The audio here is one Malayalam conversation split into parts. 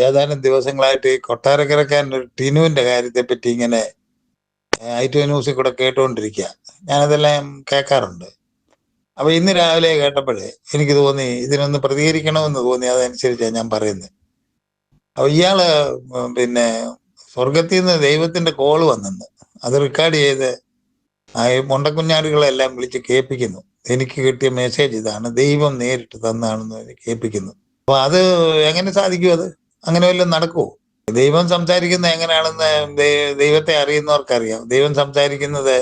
ഏതാനും ദിവസങ്ങളായിട്ട് ഈ കൊട്ടാരക്കരക്കാരൻ്റെ ഒരു ടിനുവിന്റെ കാര്യത്തെ പറ്റി ഇങ്ങനെ ഐ2 ന്യൂസിൽ കൂടെ കേട്ടുകൊണ്ടിരിക്കുക. ഞാനതെല്ലാം കേൾക്കാറുണ്ട്. അപ്പൊ ഇന്ന് രാവിലെ കേട്ടപ്പോഴേ എനിക്ക് തോന്നി ഇതിനൊന്ന് പ്രതികരിക്കണമെന്ന് തോന്നി. അതനുസരിച്ചാണ് ഞാൻ പറയുന്നത്. അപ്പൊ ഇയാള് പിന്നെ സ്വർഗത്തിൽ നിന്ന് ദൈവത്തിന്റെ കോള് വന്നെന്ന് അത് റെക്കോർഡ് ചെയ്ത് ഈ മുണ്ടക്കുഞ്ഞാടുകളെല്ലാം വിളിച്ച് കേൾപ്പിക്കുന്നു. എനിക്ക് കിട്ടിയ മെസ്സേജ് ഇതാണ്, ദൈവം നേരിട്ട് തന്നാണെന്ന് കേൾപ്പിക്കുന്നു. അപ്പൊ അത് എങ്ങനെ സാധിക്കും? അത് അങ്ങനെ വല്ലതും നടക്കുമോ? ദൈവം സംസാരിക്കുന്നത് എങ്ങനെയാണെന്ന് ദൈവത്തെ അറിയുന്നവർക്കറിയാം. ദൈവം സംസാരിക്കുന്നത്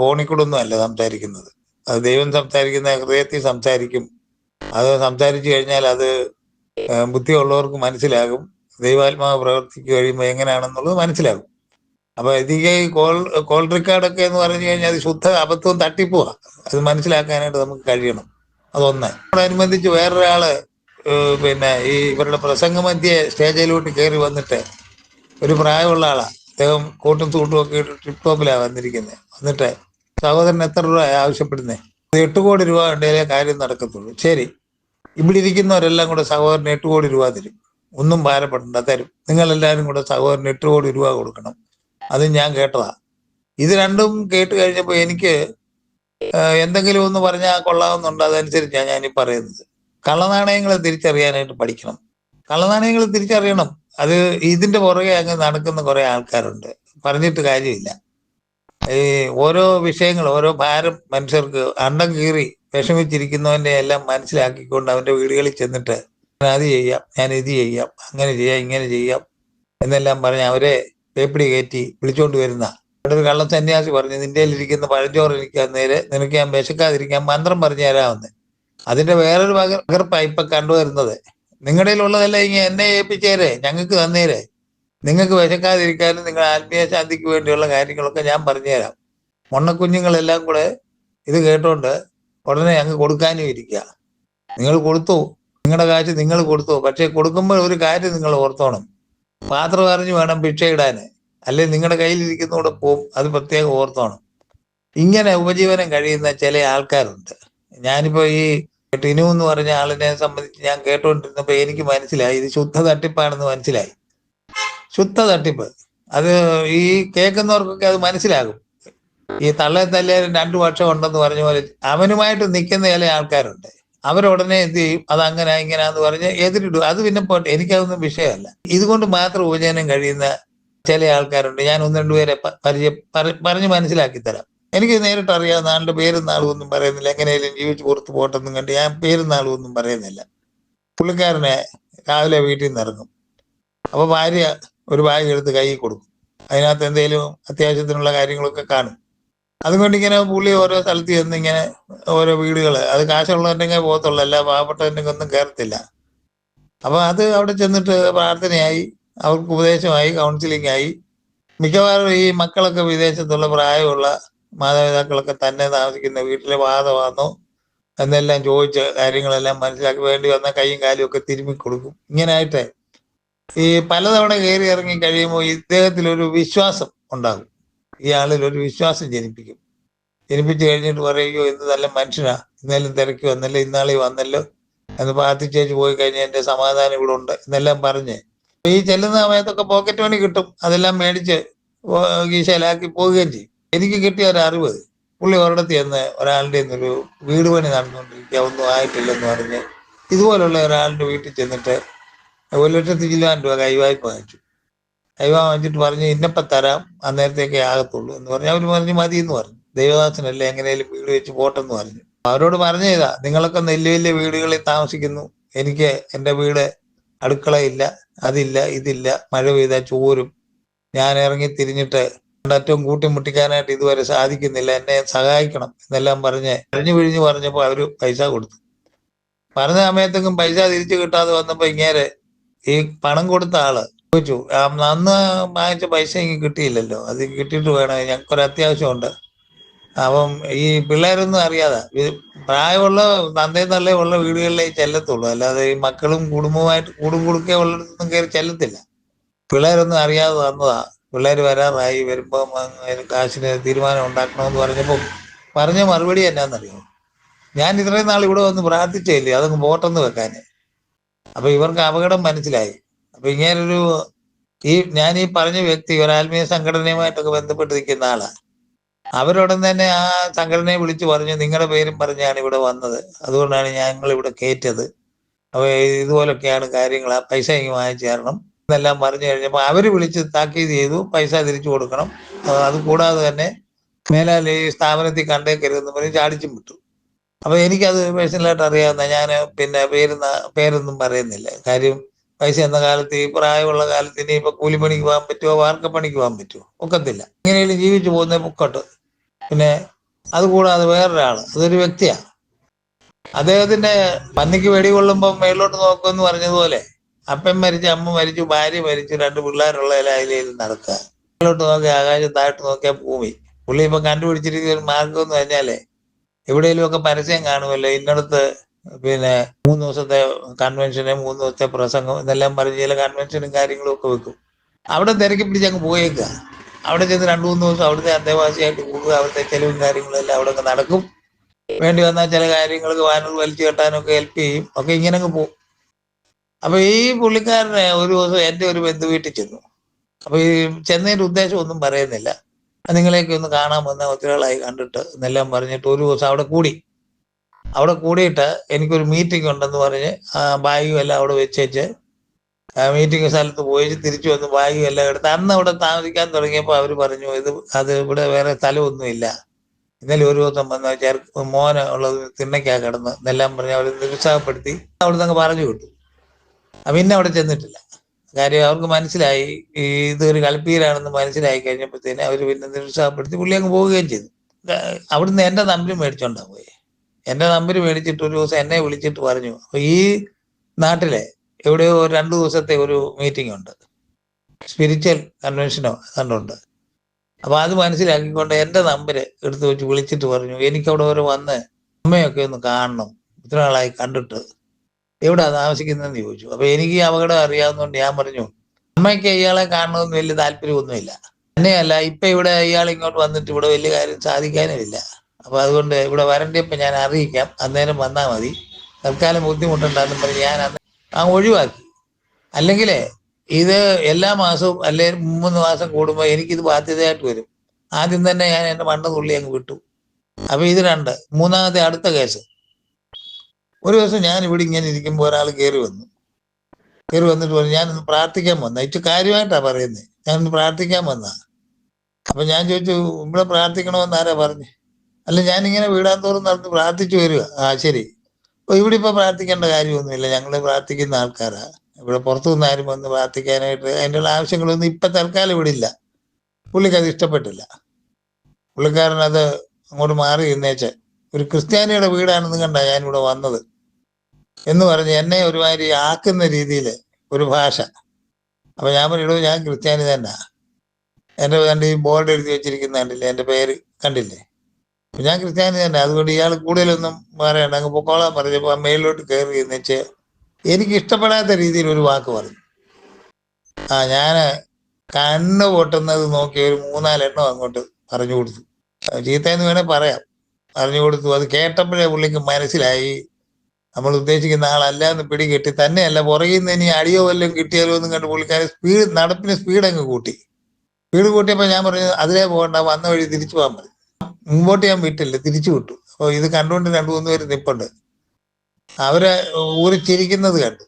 ഫോണിൽ കൂടെ ഒന്നും അല്ല സംസാരിക്കുന്നത്. അത് ദൈവം സംസാരിക്കുന്ന ഹൃദയത്തിൽ സംസാരിക്കും. അത് സംസാരിച്ചു കഴിഞ്ഞാൽ അത് ബുദ്ധിയുള്ളവർക്ക് മനസ്സിലാകും. ദൈവാത്മാവ് പ്രവർത്തിക്ക് കഴിയുമ്പോൾ എങ്ങനെയാണെന്നുള്ളത് മനസ്സിലാകും. അപ്പൊ ഇതിക്ക് കോൾ റെക്കോർഡൊക്കെ എന്ന് പറഞ്ഞു കഴിഞ്ഞാൽ അത് ശുദ്ധ അബദ്ധവും തട്ടിപ്പുവാ. അത് മനസ്സിലാക്കാനായിട്ട് നമുക്ക് കഴിയണം. അതൊന്ന്. അതോടനുബന്ധിച്ച് വേറൊരാള് പിന്നെ ഈ ഇവരുടെ പ്രസംഗമധ്യേ സ്റ്റേജിലോട്ട് കയറി വന്നിട്ട്, ഒരു പ്രായമുള്ള ആളാ, അദ്ദേഹം കോട്ടും സൂട്ടും ഒക്കെ ഇട്ട് ടിപ് ടോപ്പിലാണ് വന്നിരിക്കുന്നത്. വന്നിട്ട് സഹോദരൻ എത്ര രൂപ ആവശ്യപ്പെടുന്നേ? 8 കോടി രൂപ ഉണ്ടെങ്കിലേ കാര്യം നടക്കത്തുള്ളൂ. ശരി, ഇവിടെ ഇരിക്കുന്നവരെല്ലാം കൂടെ സഹോദരന് 8 കോടി രൂപ തരും. ഒന്നും ഭാരപ്പെടണ്ട, തരും. നിങ്ങളെല്ലാവരും കൂടെ സഹോദരന് 8 കോടി രൂപ കൊടുക്കണം. അത് ഞാൻ കേട്ടതാ. ഇത് രണ്ടും കേട്ട് കഴിഞ്ഞപ്പോൾ എനിക്ക് എന്തെങ്കിലും ഒന്ന് പറഞ്ഞാൽ കൊള്ളാവുന്നുണ്ട്. അതനുസരിച്ചാണ് ഞാനീ പറയുന്നത്. കള്ളനാണയങ്ങളെ തിരിച്ചറിയാനായിട്ട് പഠിക്കണം. കള്ളനാണയങ്ങൾ തിരിച്ചറിയണം. അത് ഇതിന്റെ പുറകെ അങ്ങ് നടക്കുന്ന കുറെ ആൾക്കാരുണ്ട്, പറഞ്ഞിട്ട് കാര്യമില്ല. ഈ ഓരോ വിഷയങ്ങൾ, ഓരോ ഭാരം മനുഷ്യർക്ക് അണ്ടം കീറി വിഷമിച്ചിരിക്കുന്നവന്റെ എല്ലാം മനസ്സിലാക്കിക്കൊണ്ട് അവന്റെ വീടുകളിൽ ചെന്നിട്ട് അത് ചെയ്യാം, ഞാൻ ഇത് ചെയ്യാം, അങ്ങനെ ചെയ്യാം, ഇങ്ങനെ ചെയ്യാം എന്നെല്ലാം പറഞ്ഞ് അവരെ പേപ്പിടി കയറ്റി വിളിച്ചോണ്ട് വരുന്ന ഒരു കള്ള സന്യാസി പറഞ്ഞു, നിന്റെ ഇരിക്കുന്ന പഴഞ്ചോറ് ഇരിക്കാൻ നേരെ നിനക്ക് ഞാൻ വിശക്കാതിരിക്കാൻ മന്ത്രം പറഞ്ഞു തരാമെന്ന്. അതിന്റെ വേറൊരു പകർപ്പാണ് ഇപ്പൊ കണ്ടുവരുന്നത്. നിങ്ങളുടെ ഉള്ളതെല്ലാം ഇങ്ങനെ എന്നെ ഏൽപ്പിച്ചേരെ, ഞങ്ങൾക്ക് തന്നേരെ, നിങ്ങൾക്ക് വിശക്കാതിരിക്കാനും നിങ്ങളുടെ ആത്മീയ ശാന്തിക്ക് വേണ്ടിയുള്ള കാര്യങ്ങളൊക്കെ ഞാൻ പറഞ്ഞുതരാം. മൊണ്ണക്കുഞ്ഞുങ്ങളെല്ലാം കൂടെ ഇത് കേട്ടോണ്ട് ഉടനെ അങ്ങ് കൊടുക്കാനും ഇരിക്കുക. നിങ്ങൾ കൊടുത്തു, നിങ്ങളുടെ കാശ് നിങ്ങൾ കൊടുത്തു. പക്ഷെ കൊടുക്കുമ്പോൾ ഒരു കാര്യം നിങ്ങൾ ഓർത്തോണം, പാത്രം അറിഞ്ഞു വേണം ഭിക്ഷ ഇടാന്, അല്ലെ നിങ്ങളുടെ കയ്യിലിരിക്കുന്നൂടെ പോവും. അത് പ്രത്യേകം ഓർത്തോണം. ഇങ്ങനെ ഉപജീവനം കഴിയുന്ന ചില ആൾക്കാരുണ്ട്. ഞാനിപ്പോ ഈ ടിനു എന്ന് പറഞ്ഞ ആളിനെ സംബന്ധിച്ച് ഞാൻ കേട്ടോണ്ടിരുന്നപ്പോ എനിക്ക് മനസ്സിലായി ഇത് ശുദ്ധ തട്ടിപ്പാണെന്ന് മനസ്സിലായി. ശുദ്ധ തട്ടിപ്പ്. അത് ഈ കേൾക്കുന്നവർക്കൊക്കെ അത് മനസ്സിലാകും. ഈ തള്ളെ തല്ലിയാലും 2 പക്ഷം ഉണ്ടെന്ന് പറഞ്ഞ പോലെ അവനുമായിട്ട് നിൽക്കുന്ന ചില ആൾക്കാരുണ്ട്. അവരുടനെ എന്ത് ചെയ്യും, അത് അങ്ങനെ ഇങ്ങനെയാന്ന് പറഞ്ഞ് എതിരിടും. അത് പിന്നെ പോട്ടെ, എനിക്കതൊന്നും വിഷയമല്ല. ഇതുകൊണ്ട് മാത്രം ഉപജീവനം കഴിയുന്ന ചില ആൾക്കാരുണ്ട്. ഞാൻ 1-2 പേരെ പറഞ്ഞ് മനസ്സിലാക്കി തരാം. എനിക്ക് നേരിട്ട് അറിയാവുന്ന ആളുടെ പേരും നാളും ഒന്നും പറയുന്നില്ല. എങ്ങനെയാലും ജീവിച്ച് പുറത്ത് പോട്ടെന്നും കണ്ട് ഞാൻ പേരും നാളും ഒന്നും പറയുന്നില്ല. പുള്ളിക്കാരനെ രാവിലെ വീട്ടിൽ നിന്ന് ഇറങ്ങും. അപ്പൊ ഭാര്യ ഒരു ബാഗ് എടുത്ത് കൈയിൽ കൊടുക്കും. അതിനകത്ത് എന്തെങ്കിലും അത്യാവശ്യത്തിനുള്ള കാര്യങ്ങളൊക്കെ കാണും. അതുകൊണ്ട് ഇങ്ങനെ പുള്ളി ഓരോ സ്ഥലത്ത് ചെന്ന് ഇങ്ങനെ ഓരോ വീടുകള്, അത് കാശുള്ളവരുണ്ടെങ്കിൽ പോകത്തുള്ളൂ, അല്ല പാവപ്പെട്ടവരുണ്ടെങ്കിൽ ഒന്നും കയറത്തില്ല. അപ്പൊ അത് അവിടെ ചെന്നിട്ട് പ്രാർത്ഥനയായി, അവർക്ക് ഉപദേശമായി, കൗൺസിലിംഗ് ആയി. മിക്കവാറും ഈ മക്കളൊക്കെ വിദേശത്തുള്ള പ്രായമുള്ള മാതാപിതാക്കളൊക്കെ തന്നെ താമസിക്കുന്ന വീട്ടിലെ വാദമാണോ എന്നെല്ലാം ചോദിച്ച് കാര്യങ്ങളെല്ലാം മനസ്സിലാക്കി വേണ്ടി വന്ന കൈയും കാലും ഒക്കെ തിരുമ്മി കൊടുക്കും. ഇങ്ങനായിട്ട് ഈ പലതവണ കയറി ഇറങ്ങി കഴിയുമ്പോൾ ഇദ്ദേഹത്തിലൊരു വിശ്വാസം ഉണ്ടാകും. ഇയാളിൽ ഒരു വിശ്വാസം ജനിപ്പിച്ചു കഴിഞ്ഞിട്ട് പറയുകയോ എന്ത് നല്ല മനുഷ്യനാ, ഇന്നേലും തിരക്കി വന്നല്ലോ, ഇന്നാളി വന്നല്ലോ എന്ന് പ്രാർത്ഥിച്ചേച്ച് പോയി കഴിഞ്ഞാൽ എന്റെ സമാധാനം ഇവിടെ ഉണ്ട് എന്നെല്ലാം പറഞ്ഞ് ഈ ചെല്ലുന്ന സമയത്തൊക്കെ പോക്കറ്റ് മണി കിട്ടും. അതെല്ലാം മേടിച്ച് കീശയിലാക്കി പോവുകയും ചെയ്യും. എനിക്ക് കിട്ടിയ ഒരു അറിവ്, പുള്ളി ഒരിടത്ത് ചെന്ന് ഒരാളുടെ ഒരു വീട് പണി നടന്നുകൊണ്ടിരിക്കുക, ഒന്നും ആയിട്ടില്ലെന്ന് പറഞ്ഞ് ഇതുപോലുള്ള ഒരാളുടെ വീട്ടിൽ ചെന്നിട്ട് 1,20,000 രൂപ കൈവായ്പ വാങ്ങിച്ചു. കൈവായ്പ വാങ്ങിച്ചിട്ട് പറഞ്ഞ് ഇന്നപ്പം തരാം, അന്നേരത്തേക്കേ ആകത്തുള്ളൂ എന്ന് പറഞ്ഞ് അവർ പറഞ്ഞ് മതി എന്ന് പറഞ്ഞു. ദൈവദാസനല്ലേ, എങ്ങനെയും വീട് വെച്ച് പോട്ടെന്ന് പറഞ്ഞു. അവരോട് പറഞ്ഞതാ, നിങ്ങളൊക്കെ വലിയ വലിയ വീടുകളിൽ താമസിക്കുന്നു, എനിക്ക് എൻ്റെ വീട് അടുക്കളയില്ല, അതില്ല, ഇതില്ല, മഴ പെയ്താൽ ചോരും, ഞാൻ ഇറങ്ങി തിരിഞ്ഞിട്ട് ഏറ്റവും കൂട്ടിമുട്ടിക്കാനായിട്ട് ഇതുവരെ സാധിക്കുന്നില്ല, എന്നെ സഹായിക്കണം എന്നെല്ലാം പറഞ്ഞ് പിഴിഞ്ഞു പറഞ്ഞപ്പോൾ അവര് പൈസ കൊടുത്തു. പറഞ്ഞ സമയത്തെങ്കിലും പൈസ തിരിച്ചു കിട്ടാതെ വന്നപ്പോ ഇങ്ങേരെ ഈ പണം കൊടുത്ത ആള് ചോദിച്ചു, അന്ന് വാങ്ങിച്ച പൈസ എനിക്ക് കിട്ടിയില്ലല്ലോ, അത് കിട്ടിയിട്ട് വേണം, ഞങ്ങൾക്കൊരു അത്യാവശ്യമുണ്ട്. അപ്പം ഈ പിള്ളേരൊന്നും അറിയാതെ പ്രായമുള്ള തന്തയും തള്ളയും ഉള്ള വീടുകളിലേ ചെല്ലത്തുള്ളൂ, അല്ലാതെ ഈ മക്കളും കുടുംബമായിട്ട് കൂടും കുടുക്കെ ഉള്ളിടത്തൊന്നും കയറി ചെല്ലത്തില്ല. പിള്ളേരൊന്നും അറിയാതെ തന്നതാ. പിള്ളേർ വരാറായി, വരുമ്പോ കാശിന് തീരുമാനം ഉണ്ടാക്കണമെന്ന് പറഞ്ഞപ്പോൾ പറഞ്ഞ മറുപടി എന്നാന്നറിയോ, ഞാൻ ഇത്രയും നാൾ ഇവിടെ വന്ന് പ്രാർത്ഥിച്ചില്ലേ, അതങ്ങ് പോട്ടെന്ന് വെക്കാന്. അപ്പൊ ഇവർക്ക് അപകടം മനസ്സിലായി. അപ്പൊ ഇങ്ങനൊരു ഞാൻ ഈ പറഞ്ഞ വ്യക്തി ഒരു ആത്മീയ സംഘടനയുമായിട്ടൊക്കെ ബന്ധപ്പെട്ട് നിൽക്കുന്ന ആളാണ്. അവരോടൊപ്പം തന്നെ ആ സംഘടനയെ വിളിച്ചു പറഞ്ഞു, നിങ്ങളുടെ പേരും പറഞ്ഞാണ് ഇവിടെ വന്നത്, അതുകൊണ്ടാണ് ഞങ്ങൾ ഇവിടെ കയറ്റത്. അപ്പൊ ഇതുപോലൊക്കെയാണ് കാര്യങ്ങൾ, ആ പൈസ ഇങ്ങ് വാങ്ങിച്ചു തരണം എന്നെല്ലാം പറഞ്ഞു കഴിഞ്ഞപ്പോൾ അവര് വിളിച്ച് താക്കീത് ചെയ്തു, പൈസ തിരിച്ചു കൊടുക്കണം. അത് കൂടാതെ തന്നെ മേലാൽ ഈ സ്ഥാപനത്തിൽ കണ്ടേക്കരുതെന്ന് പറഞ്ഞ് ചാടിച്ചും വിട്ടു. അപ്പൊ എനിക്കത് പേഴ്സണലായിട്ട് അറിയാവുന്ന, ഞാൻ പിന്നെ പേരൊന്നും പറയുന്നില്ല. കാര്യം പൈസ എന്ന കാലത്ത്, ഈ പ്രായമുള്ള കാലത്ത് ഇനിയിപ്പോ കൂലിപ്പണിക്ക് പോകാൻ പറ്റുമോ, വാർക്കപ്പണിക്ക് പോകാൻ പറ്റുമോ? ഒക്കത്തില്ല. ഇങ്ങനെയും ജീവിച്ചു പോകുന്ന പൊക്കോട്ട്. പിന്നെ അതുകൂടാതെ വേറൊരാള്, അതൊരു വ്യക്തിയാണ്. അദ്ദേഹത്തിന്റെ പന്നിക്ക് വെടി കൊള്ളുമ്പോൾ മേലോട്ട് നോക്കുമെന്ന് പറഞ്ഞതുപോലെ, അപ്പൻ മരിച്ചു, അമ്മ മരിച്ചു, ഭാര്യ മരിച്ചു, 2 പിള്ളേരുള്ള അതിലയിൽ നടക്കുക. മേലോട്ട് നോക്കി ആകാശം, താഴ്ത്തു നോക്കിയാൽ ഭൂമി. പുള്ളി ഇപ്പൊ കണ്ടുപിടിച്ചിരിക്കുന്ന ഒരു മാർഗം എന്ന് പറഞ്ഞാലേ, എവിടെയെങ്കിലും ഒക്കെ പരസ്യം കാണുമല്ലോ, ഇന്നടത്ത് പിന്നെ 3 ദിവസത്തെ കൺവെൻഷന്, 3 ദിവസത്തെ പ്രസംഗം ഇതെല്ലാം പറഞ്ഞ് ചില കൺവെൻഷനും കാര്യങ്ങളും ഒക്കെ വെക്കും. അവിടെ തിരക്കി പിടിച്ച് അങ്ങ് പോയേക്കുക. അവിടെ ചെന്ന് 2-3 ദിവസം അവിടുത്തെ അന്തേവാസിയായിട്ട് കൂടുക, അവിടുത്തെ ചെലവും കാര്യങ്ങളും എല്ലാം അവിടെ നടക്കും. വേണ്ടി വന്നാൽ ചില കാര്യങ്ങൾക്ക് വാനൽ വലിച്ചു കെട്ടാനൊക്കെ ഹെൽപ്പ് ചെയ്യും. ഒക്കെ ഇങ്ങനെ അങ്ങ് പോകും. അപ്പൊ ഈ പുള്ളിക്കാരനെ ഒരു ദിവസം എന്റെ ഒരു ബന്ധു വീട്ടിൽ ചെന്നു. അപ്പൊ ഈ ചെന്നതിന്റെ ഉദ്ദേശം ഒന്നും പറയുന്നില്ല, നിങ്ങളെയൊക്കെ ഒന്ന് കാണാൻ വന്ന ഒത്തിരികളായി കണ്ടിട്ട് എന്നെല്ലാം പറഞ്ഞിട്ട് ഒരു ദിവസം അവിടെ കൂടി. അവിടെ കൂടിയിട്ട് എനിക്കൊരു മീറ്റിംഗ് ഉണ്ടെന്ന് പറഞ്ഞ് ബാഗും എല്ലാം അവിടെ വെച്ചേച്ച് മീറ്റിംഗ് സ്ഥലത്ത് പോയി തിരിച്ചു വന്ന് ബാഗും എല്ലാം എടുത്ത് അന്ന് അവിടെ താമസിക്കാൻ തുടങ്ങിയപ്പോൾ അവർ പറഞ്ഞു, അത് ഇവിടെ വേറെ സ്ഥലമൊന്നുമില്ല, ഇന്നലെ ഒരു ദിവസം വന്ന മോന ഉള്ളത് തിണ്ണയ്ക്കാ കിടന്ന് എന്നെല്ലാം പറഞ്ഞ് അവർ നിരുത്സാഹപ്പെടുത്തി അവിടെ നിന്ന് പറഞ്ഞു വിട്ടു. പിന്നെ അവിടെ ചെന്നിട്ടില്ല. കാര്യം അവർക്ക് മനസ്സിലായി ഇതൊരു കളിപ്പീരാണെന്ന് മനസ്സിലായി കഴിഞ്ഞപ്പോഴത്തേന് അവർ പിന്നെ നിരുത്സാഹപ്പെടുത്തി പുള്ളി അങ്ങ് പോവുകയും ചെയ്തു. അവിടുന്ന് എന്റെ നമ്പർ മേടിച്ചോണ്ടാ പോയി. എന്റെ നമ്പർ മേടിച്ചിട്ട് ഒരു ദിവസം എന്നെ വിളിച്ചിട്ട് പറഞ്ഞു, അപ്പൊ ഈ നാട്ടിലെ എവിടെയോ 2 ദിവസത്തെ ഒരു മീറ്റിംഗ് ഉണ്ട്, സ്പിരിച്വൽ കൺവെൻഷനോ കണ്ടുണ്ട്. അപ്പൊ അത് മനസ്സിലാക്കിക്കൊണ്ട് എന്റെ നമ്പർ എടുത്ത് വെച്ച് വിളിച്ചിട്ട് പറഞ്ഞു, എനിക്കവിടെ വരെ വന്ന് അമ്മയൊക്കെ ഒന്ന് കാണണം, ഇത്ര നാളായി കണ്ടിട്ട്, എവിടാ താമസിക്കുന്നതെന്ന് ചോദിച്ചു. അപ്പൊ എനിക്ക് ഈ അപകടം അറിയാവുന്നതുകൊണ്ട് ഞാൻ പറഞ്ഞു, അമ്മയ്ക്ക് ഇയാളെ കാണണമെന്ന് വലിയ താല്പര്യമൊന്നുമില്ല, തന്നെയല്ല ഇപ്പൊ ഇവിടെ ഇയാൾ ഇങ്ങോട്ട് വന്നിട്ട് ഇവിടെ വലിയ കാര്യം സാധിക്കാനും ഇല്ല. അപ്പൊ അതുകൊണ്ട് ഇവിടെ വരണ്ടപ്പോ ഞാൻ അറിയിക്കാം, അന്നേരം വന്നാൽ മതി, തൽക്കാലം ബുദ്ധിമുട്ടുണ്ടാന്ന് പറഞ്ഞ് ഞാൻ അന്ന് ഒഴിവാക്കി. അല്ലെങ്കിലേ ഇത് എല്ലാ മാസവും അല്ലെ 3 മാസം കൂടുമ്പോൾ എനിക്കിത് ബാധ്യതയായിട്ട് വരും. ആദ്യം തന്നെ ഞാൻ എന്റെ മണ്ട തുള്ളി അങ്ങ് വിട്ടു. അപ്പൊ ഇത് 2. മൂന്നാമത്തെ അടുത്ത കേസ്, ഒരു ദിവസം ഞാൻ ഇവിടെ ഇങ്ങനെ ഇരിക്കുമ്പോൾ ഒരാൾ കയറി വന്നിട്ട് പറഞ്ഞു, ഞാനൊന്ന് പ്രാർത്ഥിക്കാൻ വന്ന, ഇച്ചു കാര്യമായിട്ടാ പറയുന്നത്, ഞാനൊന്ന് പ്രാർത്ഥിക്കാൻ വന്ന. അപ്പൊ ഞാൻ ചോദിച്ചു, ഇവിടെ പ്രാർത്ഥിക്കണമെന്ന് ആരാ പറഞ്ഞു? അല്ല, ഞാനിങ്ങനെ വീടാൻ തോറും നടന്ന് പ്രാർത്ഥിച്ചു വരിക. ശരി. അപ്പൊ ഇവിടെ ഇപ്പൊ പ്രാർത്ഥിക്കേണ്ട കാര്യമൊന്നുമില്ല, ഞങ്ങൾ പ്രാർത്ഥിക്കുന്ന ആൾക്കാരാ, ഇവിടെ പുറത്തുനിന്ന് ആരും വന്ന് പ്രാർത്ഥിക്കാനായിട്ട് അതിനുള്ള ആവശ്യങ്ങളൊന്നും ഇപ്പൊ തൽക്കാലം ഇവിടെ ഇല്ല. പുള്ളിക്ക് അത് ഇഷ്ടപ്പെട്ടില്ല. പുള്ളിക്കാരൻ അത് അങ്ങോട്ട് മാറി എന്നേച്ച്, ഒരു ക്രിസ്ത്യാനിയുടെ വീടാണെന്ന് കണ്ടാ ഞാനിവിടെ വന്നത് എന്ന് പറഞ്ഞ് എന്നെ ഒരുമാതിരി ആക്കുന്ന രീതിയിൽ ഒരു ഭാഷ. അപ്പൊ ഞാൻ പറഞ്ഞു, ഞാൻ ക്രിസ്ത്യാനി തന്നെ, കണ്ട് ഈ ബോർഡ് എഴുതി വെച്ചിരിക്കുന്ന കണ്ടില്ലേ, എന്റെ പേര് കണ്ടില്ലേ, ഞാൻ ക്രിസ്ത്യാനി തന്നെ, അതുകൊണ്ട് ഇയാൾ കൂടുതലൊന്നും പറയണ്ട, അങ്ങ് പൊക്കോളാൻ പറഞ്ഞപ്പോ മേലിലോട്ട് കയറി എന്നുവെച്ച് എനിക്ക് ഇഷ്ടപ്പെടാത്ത രീതിയിൽ ഒരു വാക്ക് പറഞ്ഞു. ഞാന് കണ്ണ് പൊട്ടുന്നത് നോക്കി ഒരു 3-4 എണ്ണം അങ്ങോട്ട് പറഞ്ഞു കൊടുത്തു. ചീത്തയെന്ന് വേണേ പറയാം, പറഞ്ഞു കൊടുത്തു. അത് കേട്ടപ്പോഴേ പുള്ളിക്ക് മനസ്സിലായി നമ്മൾ ഉദ്ദേശിക്കുന്ന ആളല്ല എന്ന് പിടികിട്ടി. തന്നെയല്ല, പുറകിൽ നിന്ന് ഇനി അടിയോ വല്ലതും കിട്ടിയാലോ എന്നും കണ്ട് പുള്ളിക്കാരൻ നടപ്പിന് സ്പീഡ് അങ്ങ് കൂട്ടി. സ്പീഡ് കൂട്ടിയപ്പോ ഞാൻ പറഞ്ഞു, അതിലേ പോകണ്ട, വന്ന വഴി തിരിച്ചു പോകാൻ പറഞ്ഞു. മുമ്പോട്ട് ഞാൻ വിട്ടില്ല, തിരിച്ചു വിട്ടു. അപ്പൊ ഇത് കണ്ടുകൊണ്ട് 2-3 പേര് നിപ്പുണ്ട്. അവര് ഊരിച്ചിരിക്കുന്നത് കണ്ടു.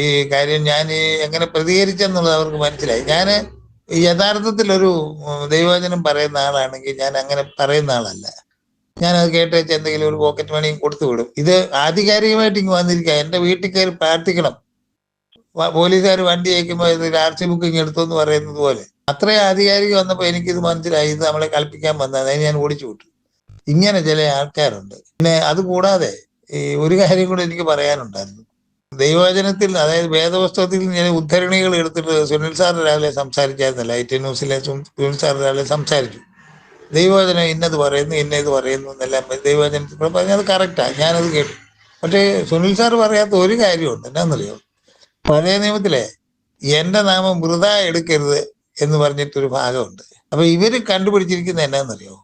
ഈ കാര്യം ഞാൻ എങ്ങനെ പ്രതികരിച്ചെന്നുള്ളത് അവർക്ക് മനസ്സിലായി. ഞാൻ യഥാർത്ഥത്തിൽ ഒരു ദൈവവചനം പറയുന്ന ആളാണെങ്കിൽ ഞാൻ അങ്ങനെ പറയുന്ന ആളല്ല. ഞാനത് കേട്ട് വെച്ച് എന്തെങ്കിലും ഒരു പോക്കറ്റ് മണിയും കൊടുത്തു വിടും. ഇത് ആധികാരികമായിട്ട് ഇങ്ങ് വന്നിരിക്കുക, എന്റെ വീട്ടിൽ കയറി പ്രാർത്ഥിക്കണം, പോലീസുകാർ വണ്ടി അയക്കുമ്പോൾ ഇത് RC ബുക്കിങ് എടുത്തു പറയുന്നത് പോലെ അത്രയും ആധികാരികം വന്നപ്പോൾ എനിക്കിത് മനസ്സിലായി, ഇത് നമ്മളെ കളിപ്പിക്കാൻ വന്നത്. അതിന് ഞാൻ ഓടിച്ചു വിട്ടു. ഇങ്ങനെ ചില ആൾക്കാരുണ്ട്. പിന്നെ അതുകൂടാതെ ഒരു കാര്യം കൂടെ എനിക്ക് പറയാനുണ്ടായിരുന്നു. ദൈവവചനത്തിൽ, അതായത് വേദപുസ്തകത്തിൽ ഞാൻ ഉദ്ധരണികൾ എടുത്തിട്ട് സുനിൽ സാർ രാവിലെ സംസാരിച്ചായിരുന്നു, ലൈറ്റ് ന്യൂസിലെ സുനിൽ സാർ രാവിലെ സംസാരിച്ചു. ദൈവവചനം ഇന്നത് പറയുന്നു, ഇന്നത് പറയുന്നു എന്നെല്ലാം ദൈവവചനത്തിൽ പറഞ്ഞത് കറക്റ്റാ, ഞാനത് കേട്ടു. പക്ഷേ സുനിൽ സാർ പറയാത്ത ഒരു കാര്യമുണ്ട്, എന്നാന്നറിയോ? പഴയ നിയമത്തിലെ എന്റെ നാമം വൃഥ എടുക്കരുത് എന്ന് പറഞ്ഞിട്ടൊരു ഭാഗമുണ്ട്. അപ്പൊ ഇവര് കണ്ടുപിടിച്ചിരിക്കുന്നത് എന്നാന്നറിയോ?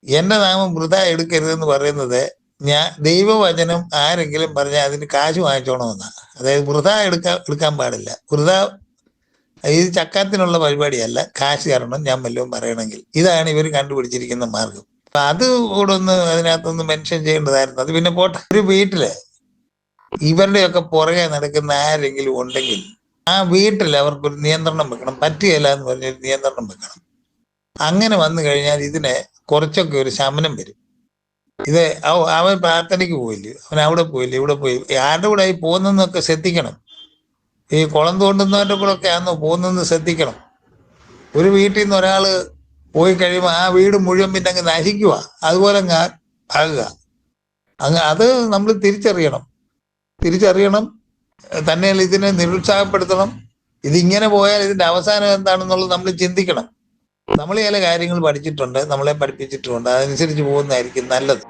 എന്റെ നാമം വൃഥ എടുക്കരുത് എന്ന് പറയുന്നത്, ദൈവവചനം ആരെങ്കിലും പറഞ്ഞാൽ അതിന് കാശ് വാങ്ങിച്ചോണമെന്നാ. അതായത് വൃഥ എടുക്കാൻ പാടില്ല. വൃഥ ഇത് ചക്കാത്തിനുള്ള പരിപാടിയല്ല. കാശ് തരണം ഞാൻ വല്ലതും പറയണമെങ്കിൽ. ഇതാണ് ഇവർ കണ്ടുപിടിച്ചിരിക്കുന്ന മാർഗം. അപ്പൊ അത് കൂടെ ഒന്ന് അതിനകത്തൊന്ന് മെൻഷൻ ചെയ്യേണ്ടതായിരുന്നു. അത് പിന്നെ പോട്ടെ. ഒരു വീട്ടില് ഇവരുടെയൊക്കെ പുറകെ നടക്കുന്ന ആരെങ്കിലും ഉണ്ടെങ്കിൽ ആ വീട്ടിൽ അവർക്കൊരു നിയന്ത്രണം വെക്കണം. പറ്റുകയില്ല എന്ന് പറഞ്ഞൊരു നിയന്ത്രണം വെക്കണം. അങ്ങനെ വന്നു കഴിഞ്ഞാൽ ഇതിന് കുറച്ചൊക്കെ ഒരു ശമനം വരും. ഇത് അവൻ പ്രാർത്ഥനയ്ക്ക് പോയില്ലേ, അവൻ അവിടെ പോയില്ലേ, ഇവിടെ പോയി, ആരുടെ കൂടെ ആയി പോകുന്നതെന്നൊക്കെ ശ്രദ്ധിക്കണം. ഈ കുളം തോണ്ടുന്നവരുടെ കൂടെ ഒക്കെ ആണെന്നോ പോകുന്നതെന്ന് ശ്രദ്ധിക്കണം. ഒരു വീട്ടിൽ നിന്ന് ഒരാള് പോയി കഴിയുമ്പോൾ ആ വീട് മുഴുവൻ പിന്നെ അങ്ങ് നശിക്കുക, അതുപോലെ അങ്ങ് ആകുക. അത് നമ്മൾ തിരിച്ചറിയണം. തന്നെയല്ല ഇതിനെ നിരുത്സാഹപ്പെടുത്തണം. ഇതിങ്ങനെ പോയാൽ ഇതിന്റെ അവസാനം എന്താണെന്നുള്ളത് നമ്മൾ ചിന്തിക്കണം. നമ്മൾ ചില കാര്യങ്ങൾ പഠിച്ചിട്ടുണ്ട്, നമ്മളെ പഠിപ്പിച്ചിട്ടുണ്ട്, അതനുസരിച്ച് പോകുന്നതായിരിക്കും നല്ലത്.